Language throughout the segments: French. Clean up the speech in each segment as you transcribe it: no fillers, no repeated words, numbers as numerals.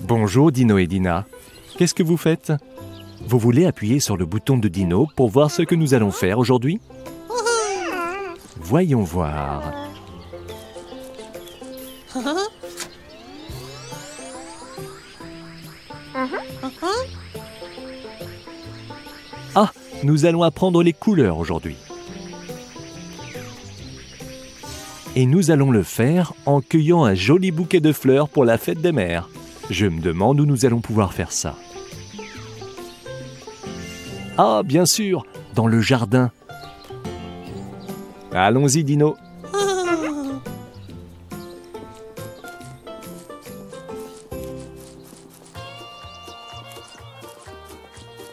Bonjour Dino et Dina. Qu'est-ce que vous faites? Vous voulez appuyer sur le bouton de Dino pour voir ce que nous allons faire aujourd'hui? Voyons voir. Ah, nous allons apprendre les couleurs aujourd'hui. Et nous allons le faire en cueillant un joli bouquet de fleurs pour la fête des mères. Je me demande où nous allons pouvoir faire ça. Ah, bien sûr, dans le jardin. Allons-y, Dino.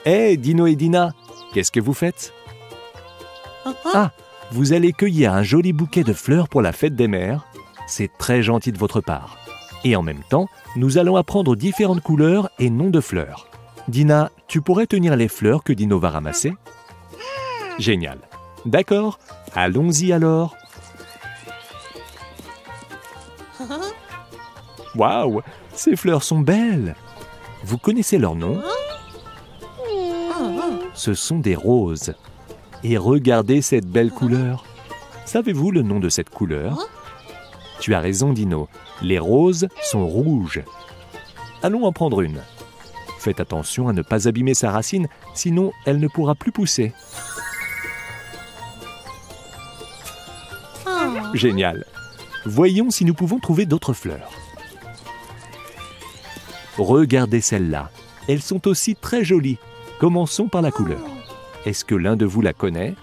Hé, Dino et Dina, qu'est-ce que vous faites? Ah, vous allez cueillir un joli bouquet de fleurs pour la fête des mères. C'est très gentil de votre part. Et en même temps, nous allons apprendre différentes couleurs et noms de fleurs. Dina, tu pourrais tenir les fleurs que Dino va ramasser? Génial. D'accord, allons-y alors. Waouh, ces fleurs sont belles. Vous connaissez leur nom? Ce sont des roses. Et regardez cette belle couleur. Savez-vous le nom de cette couleur? Tu as raison, Dino. Les roses sont rouges. Allons en prendre une. Faites attention à ne pas abîmer sa racine, sinon elle ne pourra plus pousser. Génial. Voyons si nous pouvons trouver d'autres fleurs. Regardez celles-là. Elles sont aussi très jolies. Commençons par la couleur. Est-ce que l'un de vous la connaît?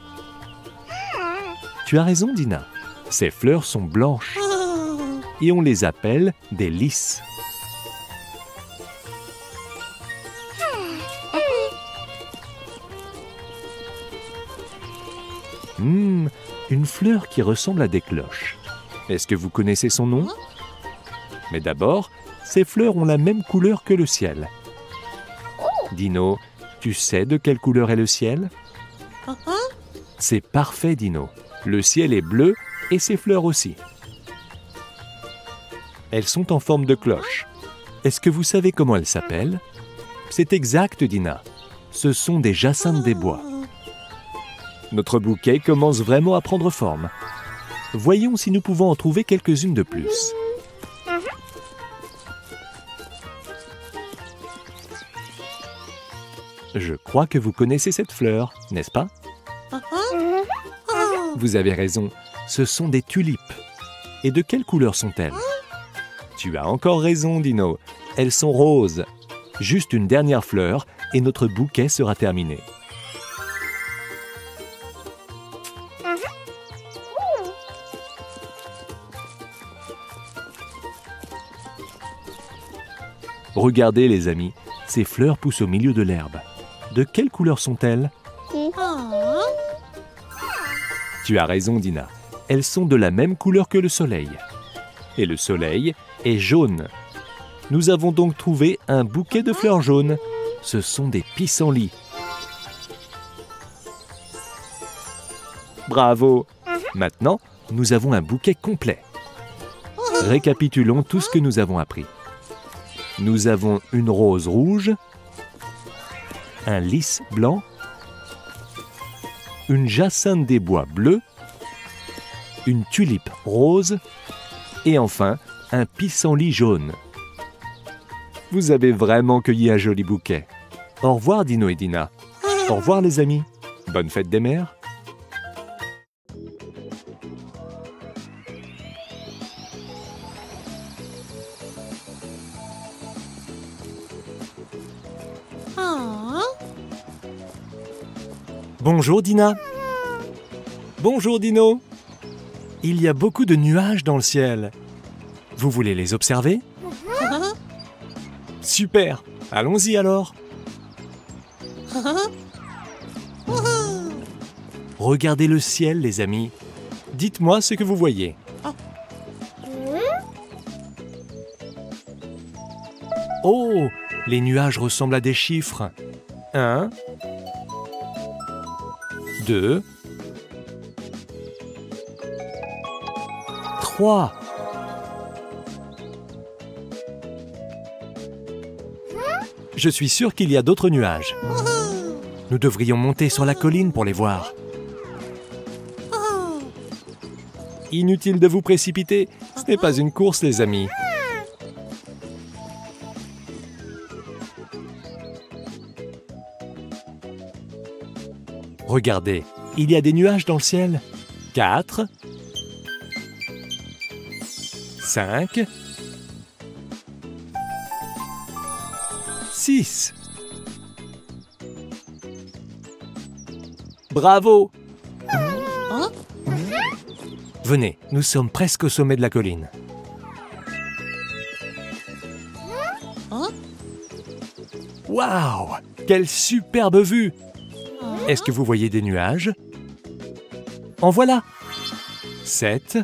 Tu as raison, Dina. Ces fleurs sont blanches. Et on les appelle des lys. Une fleur qui ressemble à des cloches. Est-ce que vous connaissez son nom? Mais d'abord, ces fleurs ont la même couleur que le ciel. Dino, tu sais de quelle couleur est le ciel? C'est parfait, Dino. Le ciel est bleu et ses fleurs aussi. Elles sont en forme de cloche. Est-ce que vous savez comment elles s'appellent? C'est exact, Dina. Ce sont des jacinthes des bois. Notre bouquet commence vraiment à prendre forme. Voyons si nous pouvons en trouver quelques-unes de plus. Je crois que vous connaissez cette fleur, n'est-ce pas? Vous avez raison, ce sont des tulipes. Et de quelle couleur sont-elles? Tu as encore raison, Dino. Elles sont roses. Juste une dernière fleur et notre bouquet sera terminé. Regardez, les amis, ces fleurs poussent au milieu de l'herbe. De quelle couleur sont-elles? Tu as raison, Dina. Elles sont de la même couleur que le soleil. Et le soleil est jaune. Nous avons donc trouvé un bouquet de fleurs jaunes. Ce sont des pissenlits. Bravo! Maintenant, nous avons un bouquet complet. Récapitulons tout ce que nous avons appris. Nous avons une rose rouge, un lys blanc, une jacinthe des bois bleue, une tulipe rose et enfin un pissenlit jaune. Vous avez vraiment cueilli un joli bouquet. Au revoir, Dino et Dina. Au revoir, les amis. Bonne fête des mères. Bonjour, Dina. Bonjour, Dino. Il y a beaucoup de nuages dans le ciel. Vous voulez les observer? Super. Allons-y alors. Regardez le ciel, les amis. Dites-moi ce que vous voyez. Oh, les nuages ressemblent à des chiffres. 1, 2, 3. Je suis sûr qu'il y a d'autres nuages. Nous devrions monter sur la colline pour les voir. Inutile de vous précipiter, ce n'est pas une course, les amis. Regardez, il y a des nuages dans le ciel. 4, 5, 6. Bravo! Venez, nous sommes presque au sommet de la colline. Waouh! Quelle superbe vue! Est-ce que vous voyez des nuages? En voilà! 7,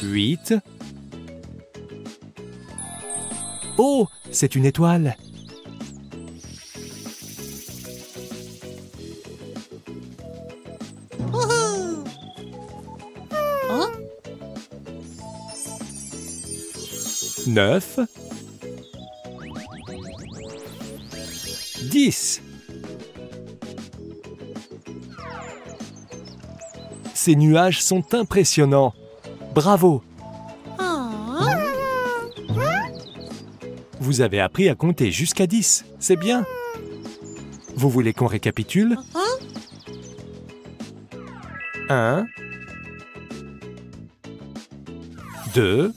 8. Oh! C'est une étoile! 9, 10. Ces nuages sont impressionnants. Bravo! Vous avez appris à compter jusqu'à 10. C'est bien. Vous voulez qu'on récapitule? 1, 2,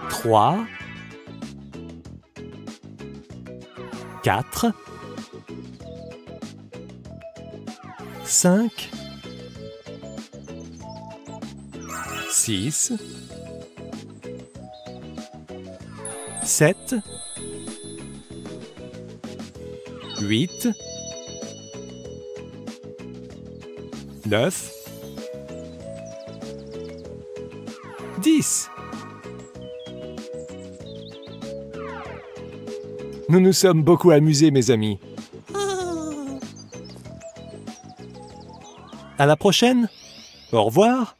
3, 4, 5, 6, 7, 8, 9, 10. Nous nous sommes beaucoup amusés, mes amis. À la prochaine. Au revoir.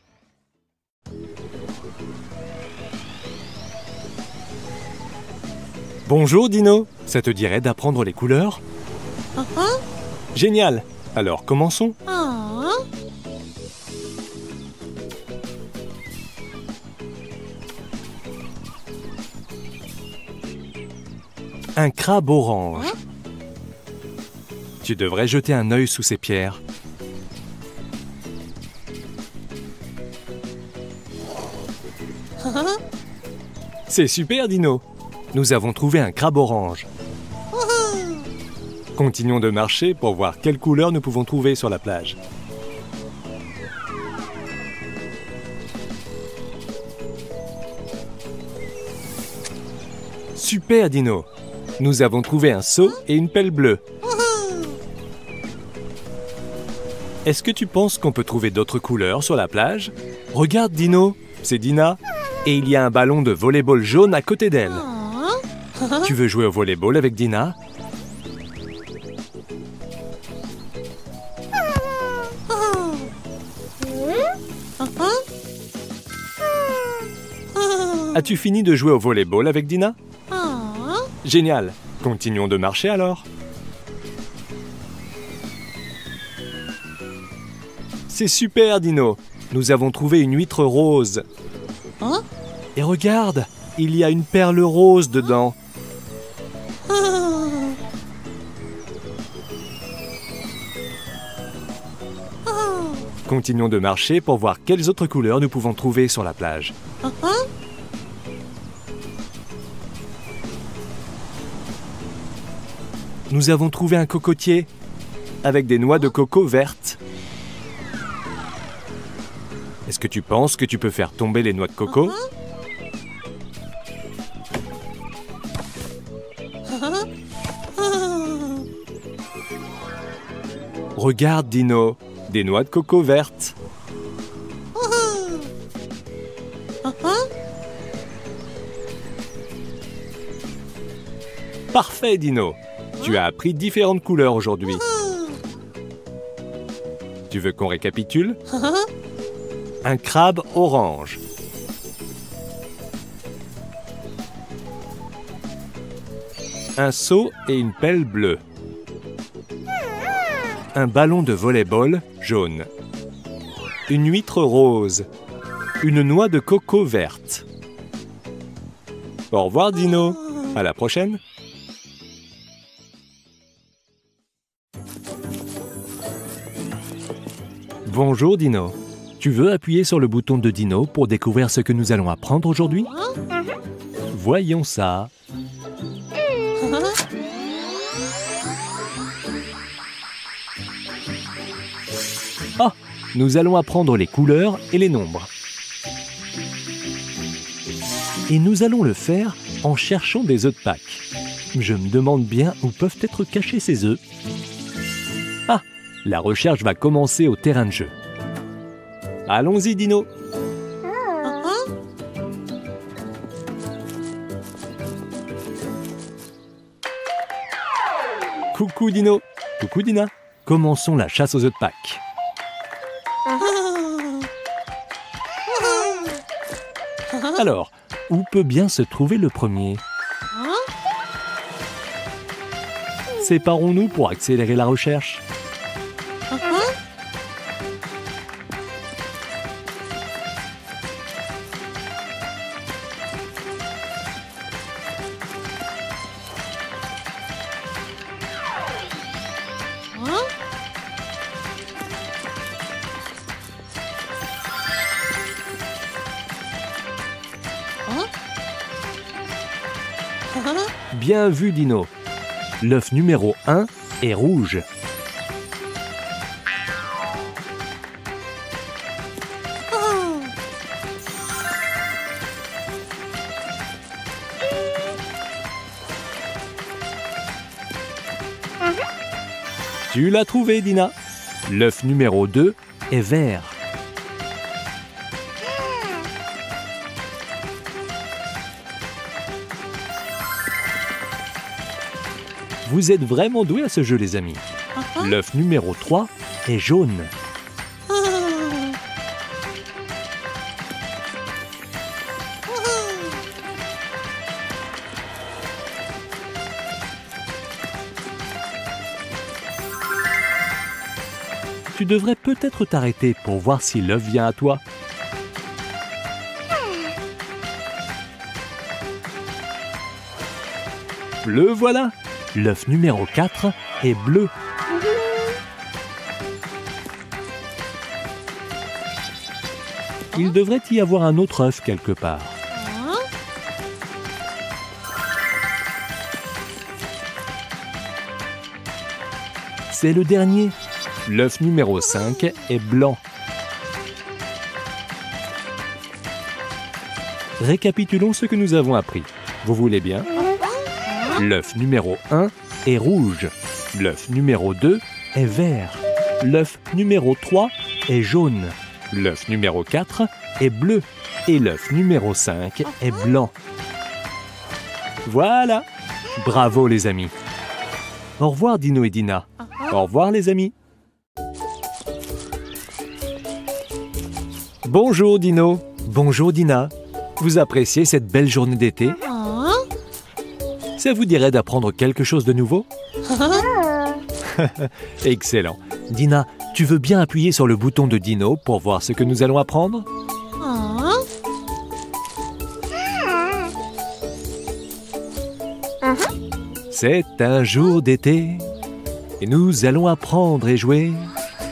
Bonjour, Dino. Ça te dirait d'apprendre les couleurs? Génial. Alors, commençons. Un crabe orange. Tu devrais jeter un œil sous ces pierres. C'est super, Dino. Nous avons trouvé un crabe orange. Continuons de marcher pour voir quelle couleur nous pouvons trouver sur la plage. Super, Dino. Nous avons trouvé un seau et une pelle bleue. Est-ce que tu penses qu'on peut trouver d'autres couleurs sur la plage? Regarde, Dino, c'est Dina. Et il y a un ballon de volley-ball jaune à côté d'elle. Tu veux jouer au volley-ball avec Dina? As-tu fini de jouer au volley-ball avec Dina? Génial. Continuons de marcher alors. C'est super, Dino. Nous avons trouvé une huître rose. Et regarde, il y a une perle rose dedans. Continuons de marcher pour voir quelles autres couleurs nous pouvons trouver sur la plage. Nous avons trouvé un cocotier avec des noix de coco vertes. Est-ce que tu penses que tu peux faire tomber les noix de coco? Regarde, Dino, des noix de coco vertes. Parfait, Dino. Tu as appris différentes couleurs aujourd'hui. Tu veux qu'on récapitule? Un crabe orange. Un seau et une pelle bleue. Un ballon de volley-ball jaune. Une huître rose. Une noix de coco verte. Au revoir Dino. À la prochaine. Bonjour Dino. Tu veux appuyer sur le bouton de Dino pour découvrir ce que nous allons apprendre aujourd'hui? Voyons ça. Ah, nous allons apprendre les couleurs et les nombres. Et nous allons le faire en cherchant des œufs de Pâques. Je me demande bien où peuvent être cachés ces œufs. Ah, la recherche va commencer au terrain de jeu. Allons-y, Dino. Coucou, Dino. Coucou, Dina. Commençons la chasse aux œufs de Pâques. Alors, où peut bien se trouver le premier? Séparons-nous pour accélérer la recherche. Bien vu, Dino. L'œuf numéro 1 est rouge. Tu l'as trouvé, Dina. L'œuf numéro 2 est vert. Vous êtes vraiment doués à ce jeu, les amis. L'œuf numéro 3 est jaune. Tu devrais peut-être t'arrêter pour voir si l'œuf vient à toi. Le voilà! L'œuf numéro 4 est bleu. Il devrait y avoir un autre œuf quelque part. C'est le dernier. L'œuf numéro 5 est blanc. Récapitulons ce que nous avons appris. Vous voulez bien? L'œuf numéro 1 est rouge. L'œuf numéro 2 est vert. L'œuf numéro 3 est jaune. L'œuf numéro 4 est bleu. Et l'œuf numéro 5 est blanc. Voilà! Bravo les amis! Au revoir Dino et Dina. Au revoir les amis. Bonjour Dino. Bonjour Dina. Vous appréciez cette belle journée d'été? Ça vous dirait d'apprendre quelque chose de nouveau? Excellent. Dina, tu veux bien appuyer sur le bouton de Dino pour voir ce que nous allons apprendre? C'est un jour d'été et nous allons apprendre et jouer.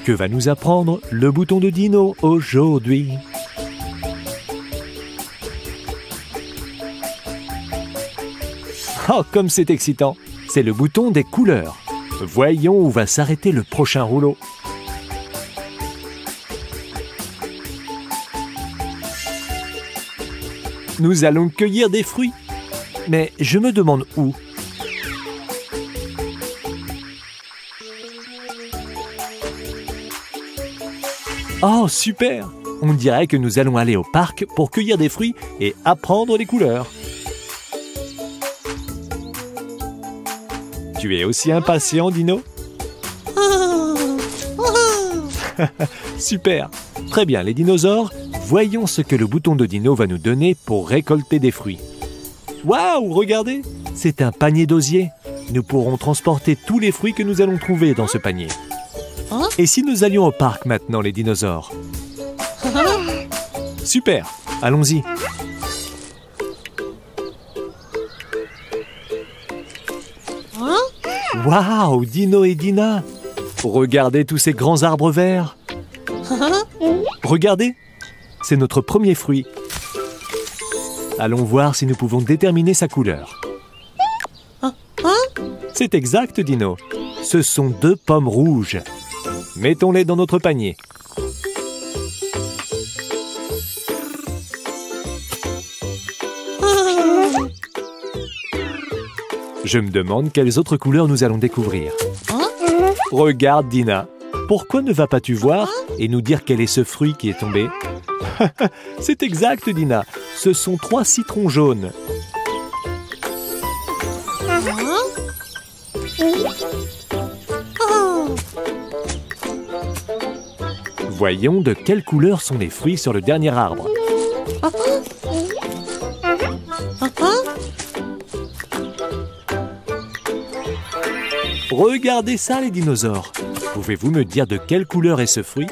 Que va nous apprendre le bouton de Dino aujourd'hui? Oh, comme c'est excitant! C'est le bouton des couleurs. Voyons où va s'arrêter le prochain rouleau. Nous allons cueillir des fruits. Mais je me demande où. Oh, super! On dirait que nous allons aller au parc pour cueillir des fruits et apprendre les couleurs. Tu es aussi impatient, Dino? Super! Très bien, les dinosaures, voyons ce que le bouton de Dino va nous donner pour récolter des fruits. Waouh, regardez! C'est un panier d'osier. Nous pourrons transporter tous les fruits que nous allons trouver dans ce panier. Et si nous allions au parc maintenant, les dinosaures? Super, allons-y. Waouh, Dino et Dina! Regardez tous ces grands arbres verts. Regardez, c'est notre premier fruit. Allons voir si nous pouvons déterminer sa couleur. C'est exact, Dino. Ce sont 2 pommes rouges. Mettons-les dans notre panier. Je me demande quelles autres couleurs nous allons découvrir. Regarde, Dina. Pourquoi ne vas-tu voir et nous dire quel est ce fruit qui est tombé? C'est exact, Dina. Ce sont 3 citrons jaunes. Voyons de quelle couleur sont les fruits sur le dernier arbre. Regardez ça, les dinosaures. Pouvez-vous me dire de quelle couleur est ce fruit?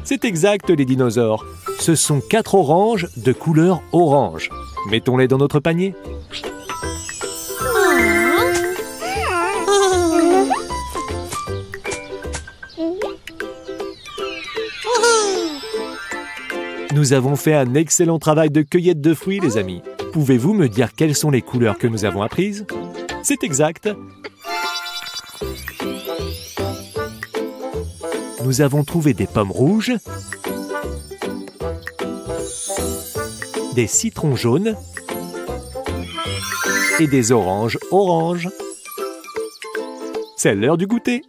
C'est exact, les dinosaures. Ce sont 4 oranges de couleur orange. Mettons-les dans notre panier. Nous avons fait un excellent travail de cueillette de fruits, les amis. Pouvez-vous me dire quelles sont les couleurs que nous avons apprises? C'est exact. Nous avons trouvé des pommes rouges, des citrons jaunes et des oranges oranges. C'est l'heure du goûter.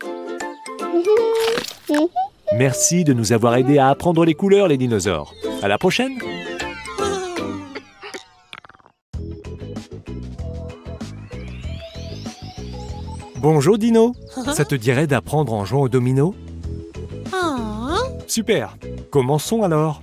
Merci de nous avoir aidés à apprendre les couleurs, les dinosaures. À la prochaine! Bonjour Dino, ça te dirait d'apprendre en jouant au domino? Super, commençons alors.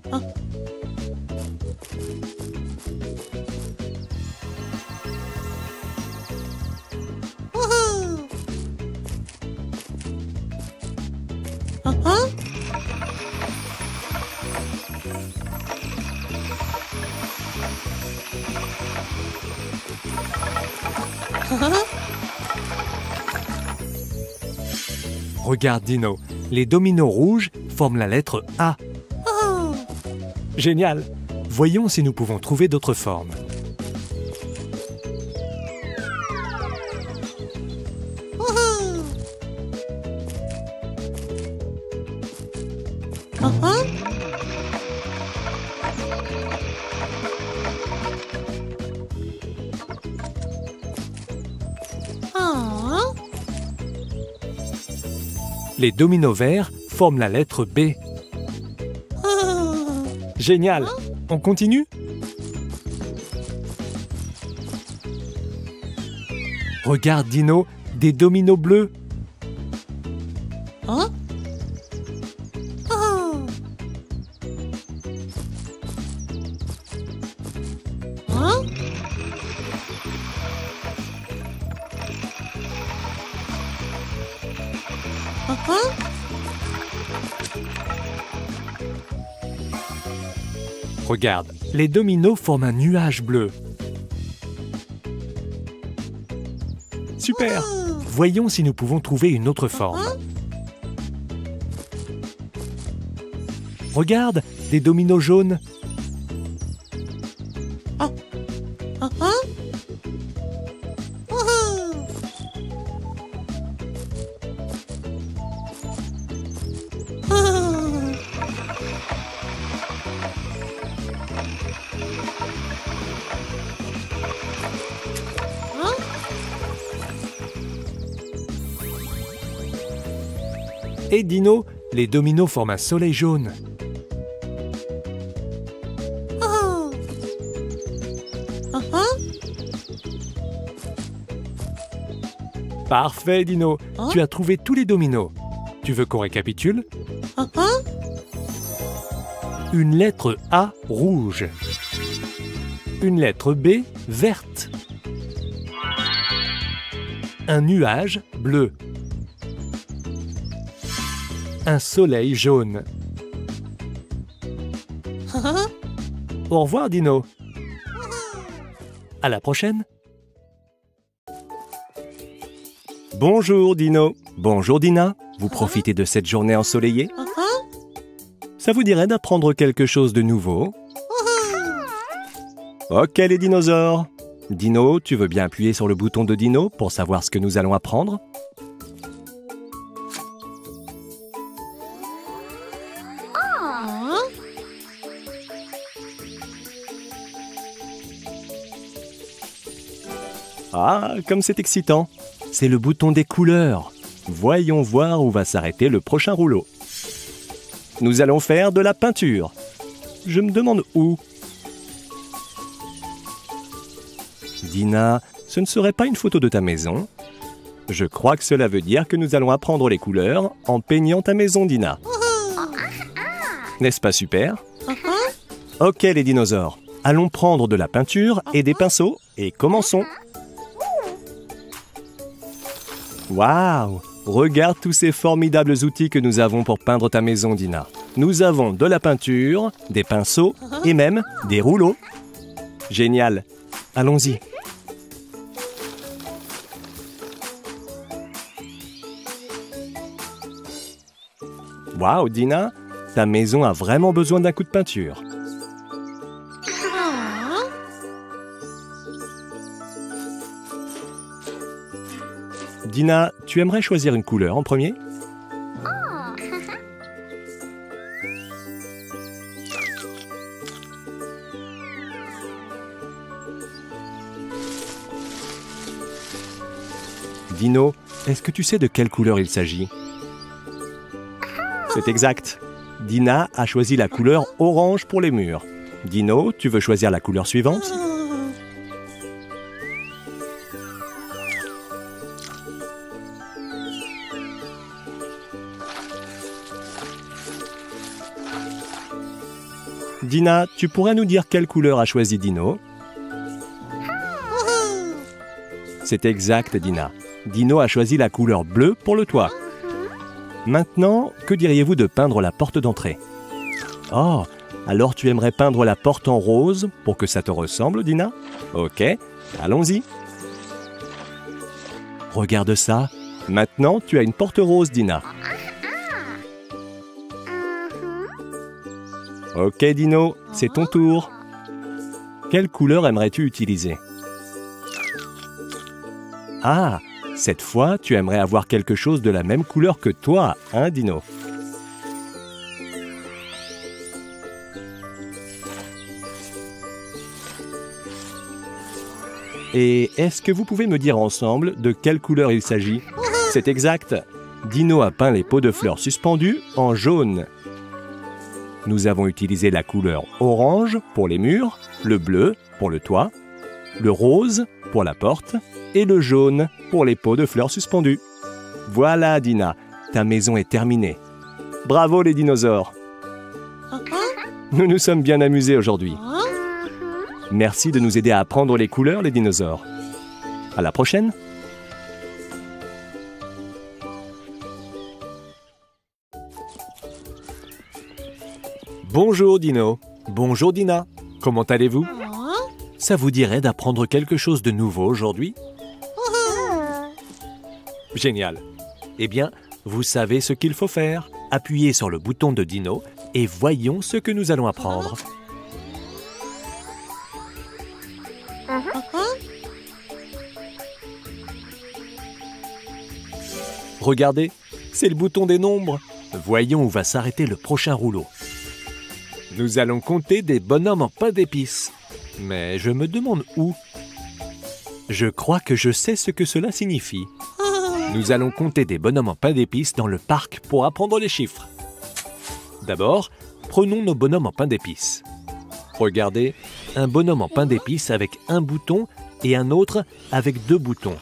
Regarde Dino, les dominos rouges forment la lettre A. Génial! Voyons si nous pouvons trouver d'autres formes. Les dominos verts forment la lettre B. Génial! On continue? Regarde Dino, des dominos bleus. Regarde, les dominos forment un nuage bleu. Super! Voyons si nous pouvons trouver une autre forme. Regarde, des dominos jaunes. Et Dino, les dominos forment un soleil jaune. Parfait, Dino. Tu as trouvé tous les dominos. Tu veux qu'on récapitule? Une lettre A rouge. Une lettre B verte. Un nuage bleu. Un soleil jaune. Au revoir, Dino. À la prochaine. Bonjour, Dino. Bonjour, Dina. Vous profitez de cette journée ensoleillée? Ça vous dirait d'apprendre quelque chose de nouveau? Ok, les dinosaures. Dino, tu veux bien appuyer sur le bouton de Dino pour savoir ce que nous allons apprendre? Ah, comme c'est excitant! C'est le bouton des couleurs. Voyons voir où va s'arrêter le prochain rouleau. Nous allons faire de la peinture. Je me demande où. Dina, ce ne serait pas une photo de ta maison? Je crois que cela veut dire que nous allons apprendre les couleurs en peignant ta maison, Dina. N'est-ce pas super? Ok, les dinosaures. Allons prendre de la peinture et des pinceaux et commençons. Waouh! Regarde tous ces formidables outils que nous avons pour peindre ta maison, Dina. Nous avons de la peinture, des pinceaux et même des rouleaux. Génial! Allons-y. Waouh, Dina! Ta maison a vraiment besoin d'un coup de peinture. Dina, tu aimerais choisir une couleur en premier? Dino, est-ce que tu sais de quelle couleur il s'agit? C'est exact. Dina a choisi la couleur orange pour les murs. Dino, tu veux choisir la couleur suivante? Dina, tu pourrais nous dire quelle couleur a choisi Dino? C'est exact, Dina. Dino a choisi la couleur bleue pour le toit. Maintenant, que diriez-vous de peindre la porte d'entrée? Oh, alors tu aimerais peindre la porte en rose pour que ça te ressemble, Dina? Ok, allons-y. Regarde ça. Maintenant, tu as une porte rose, Dina. Ok, Dino, c'est ton tour. Quelle couleur aimerais-tu utiliser? Ah, cette fois, tu aimerais avoir quelque chose de la même couleur que toi, hein, Dino? Et est-ce que vous pouvez me dire ensemble de quelle couleur il s'agit? C'est exact. Dino a peint les pots de fleurs suspendus en jaune. Nous avons utilisé la couleur orange pour les murs, le bleu pour le toit, le rose pour la porte et le jaune pour les pots de fleurs suspendus. Voilà, Dina, ta maison est terminée. Bravo les dinosaures! Nous nous sommes bien amusés aujourd'hui. Merci de nous aider à apprendre les couleurs, les dinosaures. À la prochaine! Bonjour Dino. Bonjour Dina. Comment allez-vous? Ça vous dirait d'apprendre quelque chose de nouveau aujourd'hui? Génial. Eh bien, vous savez ce qu'il faut faire. Appuyez sur le bouton de Dino et voyons ce que nous allons apprendre. Regardez, c'est le bouton des nombres. Voyons où va s'arrêter le prochain rouleau. Nous allons compter des bonhommes en pain d'épices. Mais je me demande où. Je crois que je sais ce que cela signifie. Nous allons compter des bonhommes en pain d'épices dans le parc pour apprendre les chiffres. D'abord, prenons nos bonhommes en pain d'épices. Regardez, un bonhomme en pain d'épices avec un bouton et un autre avec deux boutons.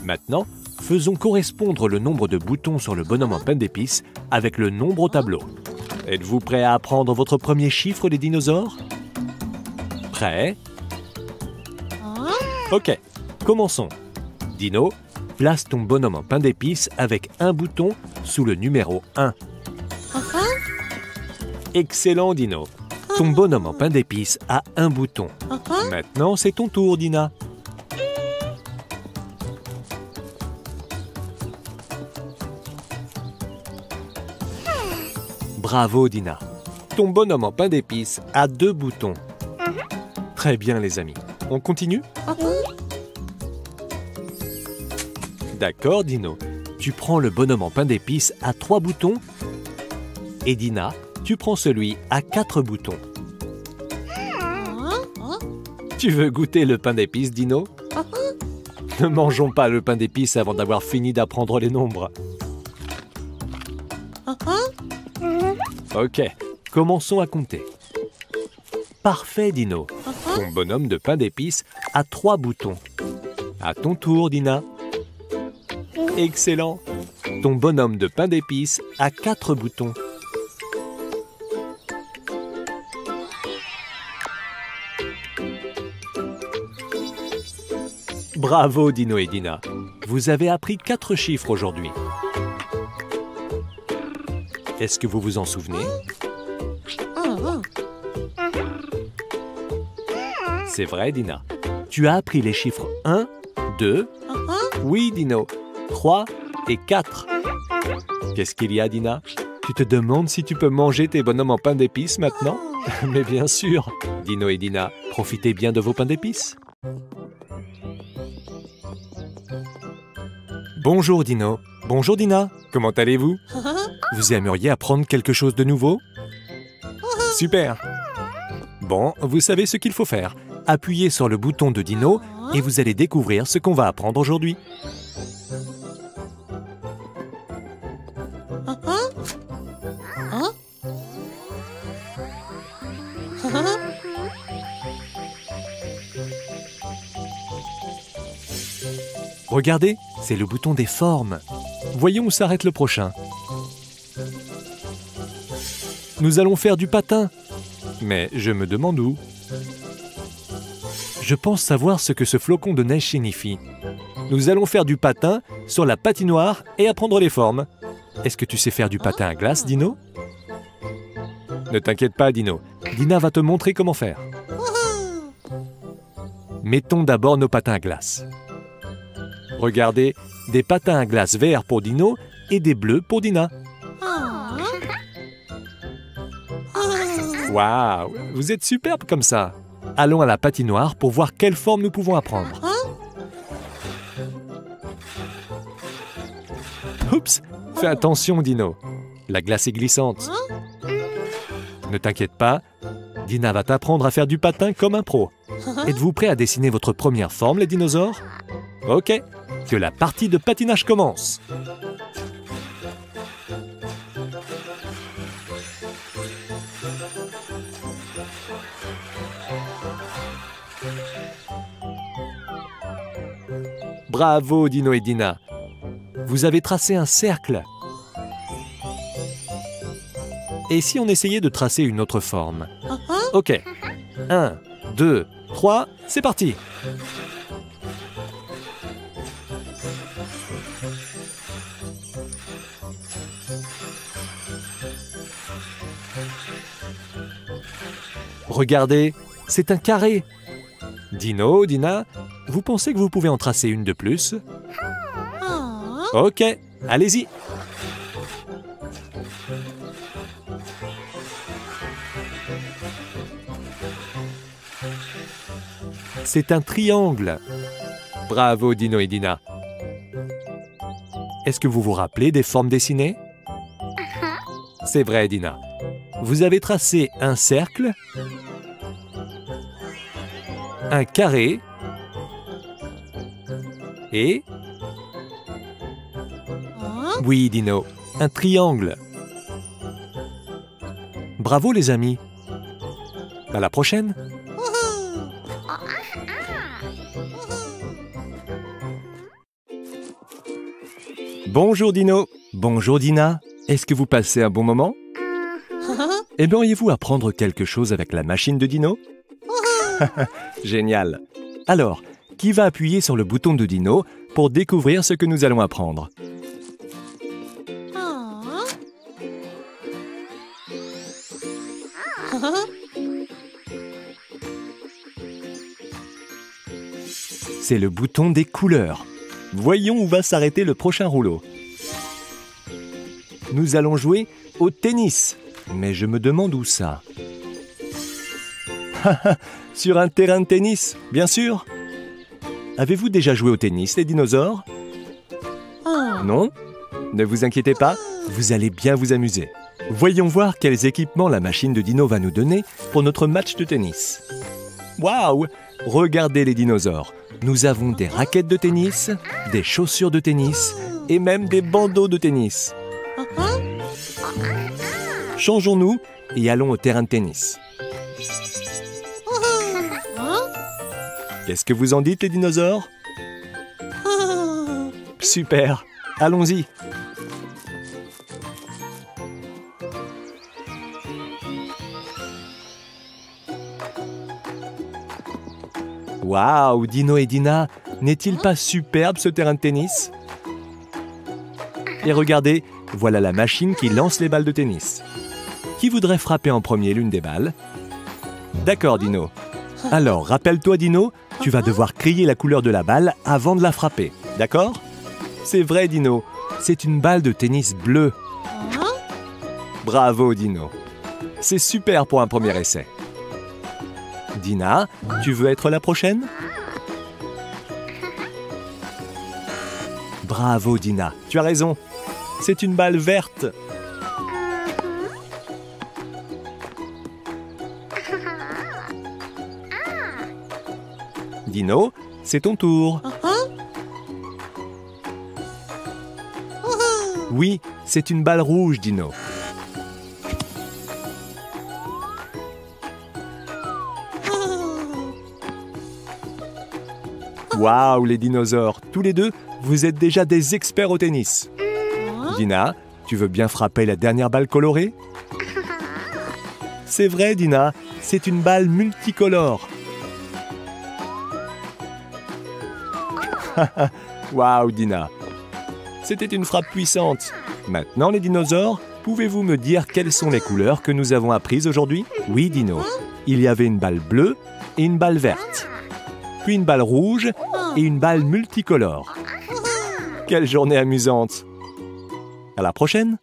Maintenant, faisons correspondre le nombre de boutons sur le bonhomme en pain d'épices avec le nombre au tableau. Êtes-vous prêt à apprendre votre premier chiffre des dinosaures? Prêt? Ok, commençons. Dino, place ton bonhomme en pain d'épices avec un bouton sous le numéro 1. Excellent, Dino. Ton bonhomme en pain d'épices a un bouton. Maintenant, c'est ton tour, Dina. Bravo, Dina. Ton bonhomme en pain d'épices a 2 boutons. Très bien, les amis. On continue? D'accord, Dino. Tu prends le bonhomme en pain d'épices à 3 boutons. Et Dina, tu prends celui à 4 boutons. Tu veux goûter le pain d'épices, Dino? Ne mangeons pas le pain d'épices avant d'avoir fini d'apprendre les nombres. Ok, commençons à compter. Parfait, Dino. Ton bonhomme de pain d'épices a 3 boutons. À ton tour, Dina. Excellent. Ton bonhomme de pain d'épices a 4 boutons. Bravo, Dino et Dina. Vous avez appris 4 chiffres aujourd'hui. Est-ce que vous vous en souvenez? C'est vrai, Dina. Tu as appris les chiffres 1, 2, oui, Dino, 3 et 4. Qu'est-ce qu'il y a, Dina? Tu te demandes si tu peux manger tes bonhommes en pain d'épices maintenant? Mais bien sûr. Dino et Dina, profitez bien de vos pains d'épices. Bonjour, Dino. Bonjour, Dina. Comment allez-vous? Vous aimeriez apprendre quelque chose de nouveau? Super. Bon, vous savez ce qu'il faut faire. Appuyez sur le bouton de Dino et vous allez découvrir ce qu'on va apprendre aujourd'hui. Regardez, c'est le bouton des formes. Voyons où s'arrête le prochain. Nous allons faire du patin. Mais je me demande où. Je pense savoir ce que ce flocon de neige signifie. Nous allons faire du patin sur la patinoire et apprendre les formes. Est-ce que tu sais faire du patin à glace, Dino? Ne t'inquiète pas, Dino. Dina va te montrer comment faire. Mettons d'abord nos patins à glace. Regardez, des patins à glace verts pour Dino et des bleus pour Dina. Waouh, vous êtes superbe comme ça. Allons à la patinoire pour voir quelle forme nous pouvons apprendre. Oups, fais attention, Dino. La glace est glissante. Ne t'inquiète pas, Dina va t'apprendre à faire du patin comme un pro. Êtes-vous prêt à dessiner votre première forme, les dinosaures? Ok, que la partie de patinage commence. Bravo, Dino et Dina. Vous avez tracé un cercle. Et si on essayait de tracer une autre forme? Ok. 1, 2, 3, c'est parti. Regardez, c'est un carré. Dino, Dina, vous pensez que vous pouvez en tracer une de plus? Ok, allez-y. C'est un triangle. Bravo, Dino et Dina. Est-ce que vous vous rappelez des formes dessinées? C'est vrai, Dina. Vous avez tracé un cercle, un carré et... Oui, Dino, un triangle. Bravo, les amis. À la prochaine. Bonjour Dino. Bonjour Dina. Est-ce que vous passez un bon moment? Aimeriez-vous apprendre quelque chose avec la machine de Dino? Génial. Alors, qui va appuyer sur le bouton de Dino pour découvrir ce que nous allons apprendre? C'est le bouton des couleurs. Voyons où va s'arrêter le prochain rouleau. Nous allons jouer au tennis. Mais je me demande où ça. Sur un terrain de tennis, bien sûr. Avez-vous déjà joué au tennis, les dinosaures? Non? Ne vous inquiétez pas, vous allez bien vous amuser. Voyons voir quels équipements la machine de Dino va nous donner pour notre match de tennis. Waouh! Regardez les dinosaures. Nous avons des raquettes de tennis, des chaussures de tennis et même des bandeaux de tennis. Changeons-nous et allons au terrain de tennis. Qu'est-ce que vous en dites, les dinosaures? Super! Allons-y! Waouh, Dino et Dina, n'est-il pas superbe ce terrain de tennis? Et regardez, voilà la machine qui lance les balles de tennis. Qui voudrait frapper en premier l'une des balles? D'accord, Dino. Alors, rappelle-toi, Dino, tu vas devoir crier la couleur de la balle avant de la frapper. D'accord? C'est vrai, Dino. C'est une balle de tennis bleue. Bravo, Dino. C'est super pour un premier essai. Dina, tu veux être la prochaine? Bravo, Dina. Tu as raison. C'est une balle verte. Dino, c'est ton tour. Oui, c'est une balle rouge, Dino. Waouh, les dinosaures, tous les deux, vous êtes déjà des experts au tennis. Dina, tu veux bien frapper la dernière balle colorée? C'est vrai, Dina, c'est une balle multicolore. Waouh, Dina. C'était une frappe puissante. Maintenant, les dinosaures, pouvez-vous me dire quelles sont les couleurs que nous avons apprises aujourd'hui? Oui, Dino. Il y avait une balle bleue et une balle verte. Puis une balle rouge et une balle multicolore. Quelle journée amusante! À la prochaine!